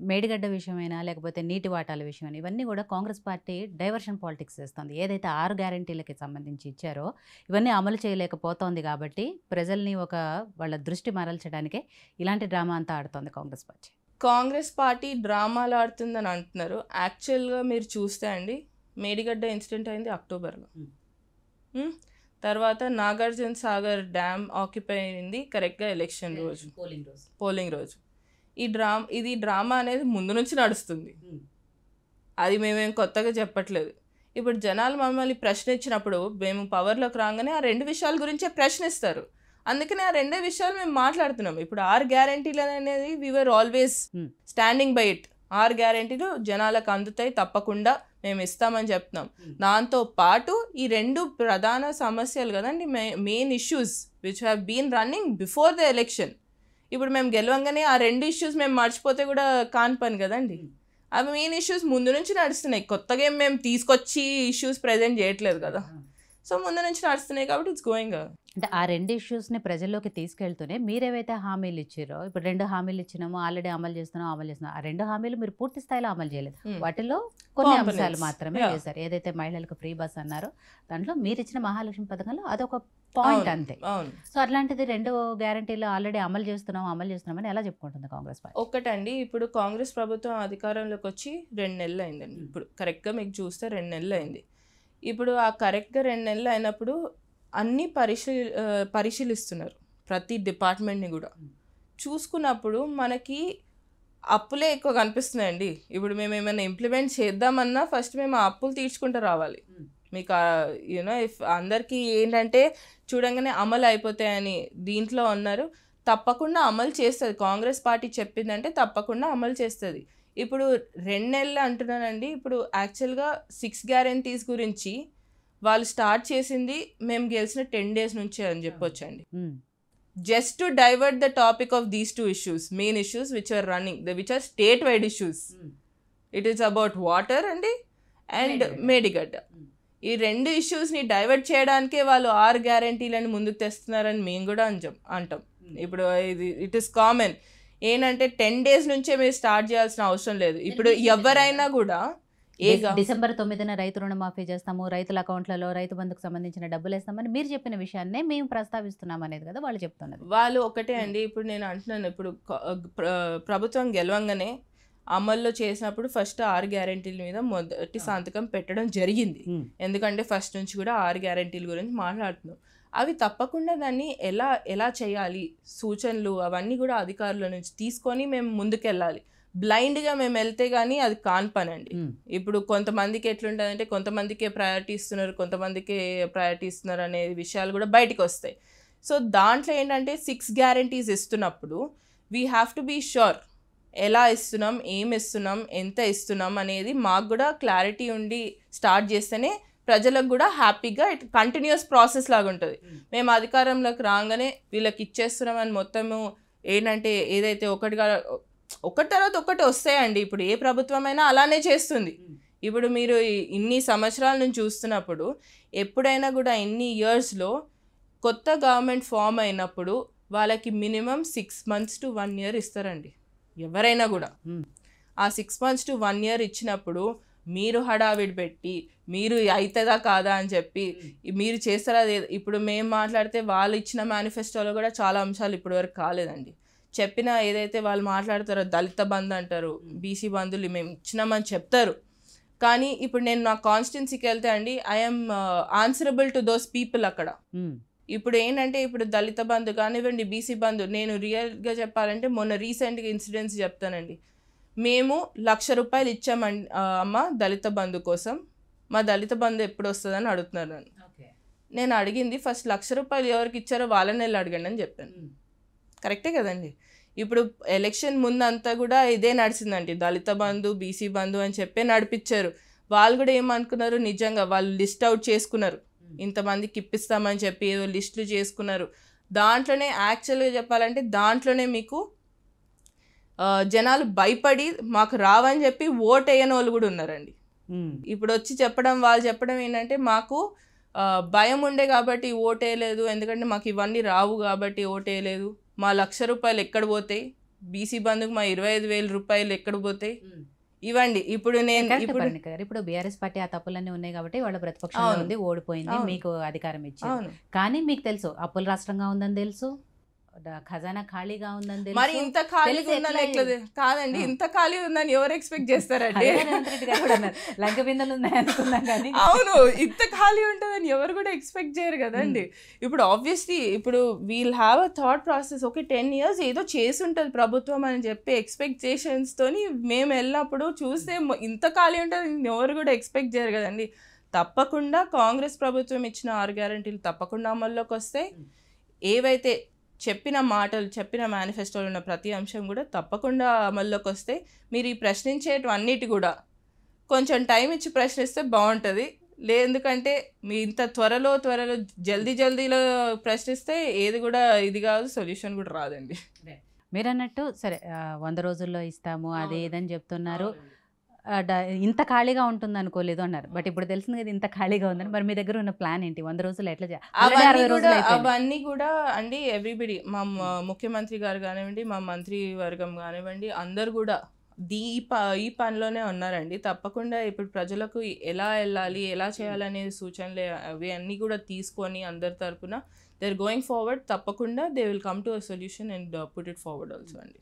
మేడిగడ్డ విషయమైనా లేకపోతే నీటి వాటాల విషయమైనా ఇవన్నీ కూడా కాంగ్రెస్ పార్టీ డైవర్షన్ పాలిటిక్స్ చేస్తుంది. ఏదైతే 6 గ్యారంటీలకి సంబంధించి ఇచ్చారో ఇవన్నీ అమలు చేయలేకపోతోంది కాబట్టి ప్రజల్ని వాళ్ళ దృష్టి మరల్చడానికే ఇలాంటి డ్రామా అంతా ఆడుతోంది కాంగ్రెస్ పార్టీ. కాంగ్రెస్ పార్టీ డ్రామాలు ఆడుతుందని అంటున్నారు. యాక్చువల్గా మీరు చూస్తే అండి, మేడిగడ్డ ఇన్సిడెంట్ అయింది అక్టోబర్లో. తర్వాత నాగార్జున సాగర్ డ్యామ్ ఆక్యుపై అయింది కరెక్ట్గా ఎలక్షన్ రోజు, పోలింగ్ రోజు. ఇది డ్రామా అనేది ముందు నుంచి నడుస్తుంది. అది మేమేం కొత్తగా చెప్పట్లేదు. ఇప్పుడు జనాలు మమ్మల్ని ప్రశ్నించినప్పుడు మేము పవర్లోకి రాగానే ఆ 2 విషయాల గురించే ప్రశ్నిస్తారు. అందుకనే ఆ 2 విషయాలు మేము మాట్లాడుతున్నాం. ఇప్పుడు 6 గ్యారంటీలు అనేది we are always standing by it. 6 గ్యారంటీలు జనాలకు అందుతాయి, తప్పకుండా మేము ఇస్తామని చెప్తున్నాం. దాంతో పాటు ఈ 2 ప్రధాన సమస్యలు కదండి, main issues which have been running before the election. ఇప్పుడు మేము గెలవంగానే ఆ 2 ఇష్యూస్ మేము మర్చిపోతే కూడా కాని పని కదండి. అవి మెయిన్ ఇష్యూస్ ముందు నుంచి నడుస్తున్నాయి. కొత్తగా మేము తీసుకొచ్చి ఇష్యూస్ ప్రజెంట్ చేయట్లేదు కదా. సో ముందు నుంచి నడుస్తున్నాయి కాబట్టి ఇట్స్ గోయింగ్. అంటే ఆ 2 ఇష్యూస్ని ప్రజల్లోకి తీసుకెళ్తూనే మీరేవైతే హామీలు ఇచ్చారో, ఇప్పుడు 2 హామీలు ఇచ్చినామో, ఆల్రెడీ అమలు చేస్తున్నాం. ఆ 2 హామీలు మీరు పూర్తి స్థాయిలో అమలు చేయలేదు. వాటిలో కొన్ని అంశాలు మాత్రమే చేశారు. ఏదైతే మహిళలకు ఫ్రీ బస్ అన్నారో దాంట్లో మీరు ఇచ్చిన మహాలక్ష్మి పథకంలో అదొక పాయింట్ అంతే. సో అట్లాంటిది 2 గ్యారంటీలు ఆల్రెడీ అమలు చేస్తున్నామని ఎలా చెప్పుకుంటుంది కాంగ్రెస్ పార్టీ? ఒకటండి, ఇప్పుడు కాంగ్రెస్ ప్రభుత్వం అధికారంలోకి వచ్చి 2 నెలలు అయిందండి. ఇప్పుడు కరెక్ట్గా మీకు చూస్తే 2 నెలలు అయింది. ఇప్పుడు ఆ కరెక్ట్గా 2 నెలలు అయినప్పుడు అన్నీ పరిశీలిస్తున్నారు, ప్రతి డిపార్ట్మెంట్ని కూడా చూసుకున్నప్పుడు మనకి అప్పులే ఎక్కువ కనిపిస్తున్నాయండి. ఇప్పుడు మేము ఏమైనా ఇంప్లిమెంట్ చేద్దామన్నా ఫస్ట్ మేము ఆ అప్పులు తీర్చుకుంటూ రావాలి. మీకు ఇఫ్ అందరికీ ఏంటంటే చూడంగానే అమలు అయిపోతాయని దీంట్లో ఉన్నారు. తప్పకుండా అమలు చేస్తుంది. కాంగ్రెస్ పార్టీ చెప్పిందంటే తప్పకుండా అమలు చేస్తుంది. ఇప్పుడు 2 నెలలు అంటున్నానండి. ఇప్పుడు యాక్చువల్గా 6 గ్యారంటీస్ గురించి వాళ్ళు స్టార్ట్ చేసింది మేము గెలిచిన 10 days నుంచే అని చెప్పొచ్చండి. Just to divert the topic of these 2 issues, main issues which are running, which are state wide issues. It is about water and Medigadda. ఈ 2 ఇష్యూస్ని డైవర్ట్ చేయడానికే వాళ్ళు 6 గ్యారంటీలను ముందుకు తెస్తున్నారని మేము కూడా అంటాం. ఇప్పుడు ఇట్ ఈస్ కామన్ ఏంటంటే 10 days నుంచే మీరు స్టార్ట్ చేయాల్సిన అవసరం లేదు. ఇప్పుడు ఎవరైనా కూడా డిసెంబర్ 9న రైతు రుణమాఫీ చేస్తాము, రైతుల అకౌంట్లలో రైతు బంధుకు సంబంధించిన డబ్బులు వేస్తామని మీరు చెప్పిన విషయాన్నే మేము ప్రస్తావిస్తున్నాం అనేది కదా వాళ్ళు చెప్తున్నది. వాళ్ళు ఒకటే అండి. ఇప్పుడు నేను అంటున్నాను, ఇప్పుడు ప్రభుత్వం గెలవంగానే అమల్లో చేసినప్పుడు ఫస్ట్ 6 గ్యారంటీల మీద మొదటి సంతకం పెట్టడం జరిగింది. ఎందుకంటే ఫస్ట్ నుంచి కూడా 6 గ్యారంటీల గురించి మాట్లాడుతున్నాం. అవి తప్పకుండా దాన్ని ఎలా చేయాలి, సూచనలు అవన్నీ కూడా అధికారుల నుంచి తీసుకొని మేము ముందుకెళ్ళాలి. బ్లైండ్గా మేము వెళ్తే కానీ అది కాని పని అండి. ఇప్పుడు కొంతమందికి ఎట్లుంటుందంటే కొంతమందికే ప్రయారిటీ ఇస్తున్నారు, కొంతమందికే ప్రయారిటీ ఇస్తున్నారు అనే విషయాలు కూడా బయటకు వస్తాయి. సో దాంట్లో ఏంటంటే 6 గ్యారంటీస్ ఇస్తున్నప్పుడు we have to be sure ఎలా ఇస్తున్నాం, ఏం ఇస్తున్నాం, ఎంత ఇస్తున్నాం అనేది మాకు కూడా క్లారిటీ ఉండి స్టార్ట్ చేస్తేనే ప్రజలకు కూడా హ్యాపీగా ఇట్ కంటిన్యూస్ ప్రాసెస్ లాగా ఉంటుంది. మేము అధికారంలోకి రాగానే వీళ్ళకి ఇచ్చేస్తున్నామని మొత్తము ఏంటంటే ఏదైతే ఒకటి తర్వాత ఒకటి వస్తాయండి. ఇప్పుడు ఏ ప్రభుత్వమైనా అలానే చేస్తుంది. ఇప్పుడు మీరు ఇన్ని సంవత్సరాల నుంచి చూస్తున్నప్పుడు ఎప్పుడైనా కూడా ఇన్ని ఇయర్స్లో కొత్త గవర్నమెంట్ ఫామ్ అయినప్పుడు వాళ్ళకి మినిమం 6 months to 1 year ఇస్తారండి ఎవరైనా కూడా. ఆ 6 months to 1 year ఇచ్చినప్పుడు మీరు హడావిడి పెట్టి మీరు అవుతుందా కాదా అని చెప్పి మీరు చేస్తారా. ఇప్పుడు మేము మాట్లాడితే వాళ్ళు ఇచ్చిన మేనిఫెస్టోలో కూడా చాలా అంశాలు ఇప్పటివరకు కాలేదండి. చెప్పిన ఏదైతే వాళ్ళు మాట్లాడతారో దళిత బంధు అంటారు, బీసీ బంధువులు మేము ఇచ్చినామని చెప్తారు. కానీ ఇప్పుడు నేను నా కాన్స్టిట్యున్సీకి వెళ్తే అండి I'm answerable to those people అక్కడ. ఇప్పుడు ఏంటంటే ఇప్పుడు దళిత బంధు కానివ్వండి, బీసీ బంధు, నేను రియల్గా చెప్పాలంటే మొన్న రీసెంట్గా ఇన్సిడెంట్స్ చెప్తానండి. మేము ₹1,00,000 ఇచ్చామండి అమ్మ దళిత బంధు కోసం, మా దళిత బంధు ఎప్పుడు వస్తుందని అడుగుతున్నారు నన్ను. నేను అడిగింది ఫస్ట్ ₹1,00,000 ఎవరికి ఇచ్చారో వాళ్ళని వెళ్ళి అడగండి అని చెప్పాను. కరెక్టే కదండి. ఇప్పుడు ఎలక్షన్ ముందంతా కూడా ఇదే నడిచిందండి, దళిత బంధు బీసీ బంధు అని చెప్పి నడిపించారు. వాళ్ళు కూడా ఏమనుకున్నారు, నిజంగా వాళ్ళు లిస్ట్ అవుట్ చేసుకున్నారు, ఇంతమందికి ఇప్పిస్తామని చెప్పి ఏదో లిస్టులు చేసుకున్నారు. దాంట్లోనే యాక్చువల్గా చెప్పాలంటే దాంట్లోనే మీకు జనాలు భయపడి మాకు రావని చెప్పి ఓట్ వేయని వాళ్ళు కూడా ఉన్నారండి. ఇప్పుడు వచ్చి వాళ్ళు చెప్పడం ఏంటంటే మాకు భయం ఉండే కాబట్టి ఓట్ వేయలేదు, ఎందుకంటే మాకు ఇవన్నీ రావు కాబట్టి ఓట్ వేయలేదు, మా ₹1,00,000 ఎక్కడ పోతాయి, బీసీ బంధుకు మా 25,000 రూపాయలు ఎక్కడ పోతాయి, ఇవ్వండి. ఇప్పుడు నేను ఇప్పుడు బీఆర్ఎస్ పార్టీ ఆ తప్పులన్నీ ఉన్నాయి కాబట్టి వాళ్ళ ప్రతిపక్షంలో ఉంది, ఓడిపోయింది, మీకు అధికారం ఇచ్చింది. కానీ మీకు తెలుసు అప్పుల రాష్ట్రంగా ఉందని తెలుసు, ఖజానా ఖాళీగా ఉందని తెలుసు. మరి ఇంత ఖాళీ ఉందని ఎట్లది కాదండి, ఇంత ఖాళీ ఉందని ఎవరు ఎక్స్పెక్ట్ చేస్తారండి? లంక బిందెలు ఉన్నాయి అనుకున్నాం కానీ అవును, ఇంత ఖాళీ ఉంటుందని ఎవరు కూడా ఎక్స్పెక్ట్ చేయరు కదండి. ఇప్పుడు ఆబ్వియస్లీ ఇప్పుడు we'll have a thought process, okay 10 years ఏదో చేసి ఉంటుంది ప్రభుత్వం అని చెప్పి ఎక్స్పెక్టేషన్స్ తోని మేము వెళ్ళినప్పుడు చూస్తే ఇంత ఖాళీ ఉంటుంది ఎవరు కూడా ఎక్స్పెక్ట్ చేయరు కదండి. తప్పకుండా కాంగ్రెస్ ప్రభుత్వం ఇచ్చిన 6 గ్యారెంటీలు తప్పకుండా అమల్లోకి వస్తాయి. ఏవైతే చెప్పిన మాటలు, చెప్పిన మేనిఫెస్టోలో ఉన్న ప్రతి అంశం కూడా తప్పకుండా అమల్లోకి వస్తాయి. మీరు ఈ ప్రశ్నించేటివన్నిటి కూడా కొంచెం టైం ఇచ్చి ప్రశ్నిస్తే బాగుంటుంది. ఎందుకంటే మీ ఇంత త్వరలో జల్దీలో ప్రశ్నిస్తే ఏది కూడా ఇది కాదు, సొల్యూషన్ కూడా రాదండి. మీరు అన్నట్టు సరే 100 రోజుల్లో ఇస్తాము అది ఏదని చెప్తున్నారు, ఇంత ఖాళీగా ఉంటుంది అనుకోలేదు అన్నారు. బట్ ఇప్పుడు తెలిసింది కదా ఇంత ఖాళీగా ఉందని. మరి మీ దగ్గర ఉన్న ప్లాన్ ఏంటి? 100 రోజులు ఎట్లా అవన్నీ కూడా అండి ఎవ్రీబడి, మా ముఖ్యమంత్రి గారు కానివ్వండి, మా మంత్రి వర్గం కానివ్వండి, అందరు కూడా ఈ పనిలోనే ఉన్నారండి. తప్పకుండా ఇప్పుడు ప్రజలకు ఎలా వెళ్ళాలి, ఎలా చేయాలనే సూచనలు అవి అన్నీ కూడా తీసుకొని అందరి తరపున దే ఆర్ గోయింగ్ ఫార్వర్డ్. తప్పకుండా they will come to a solution and put it forward also అండి.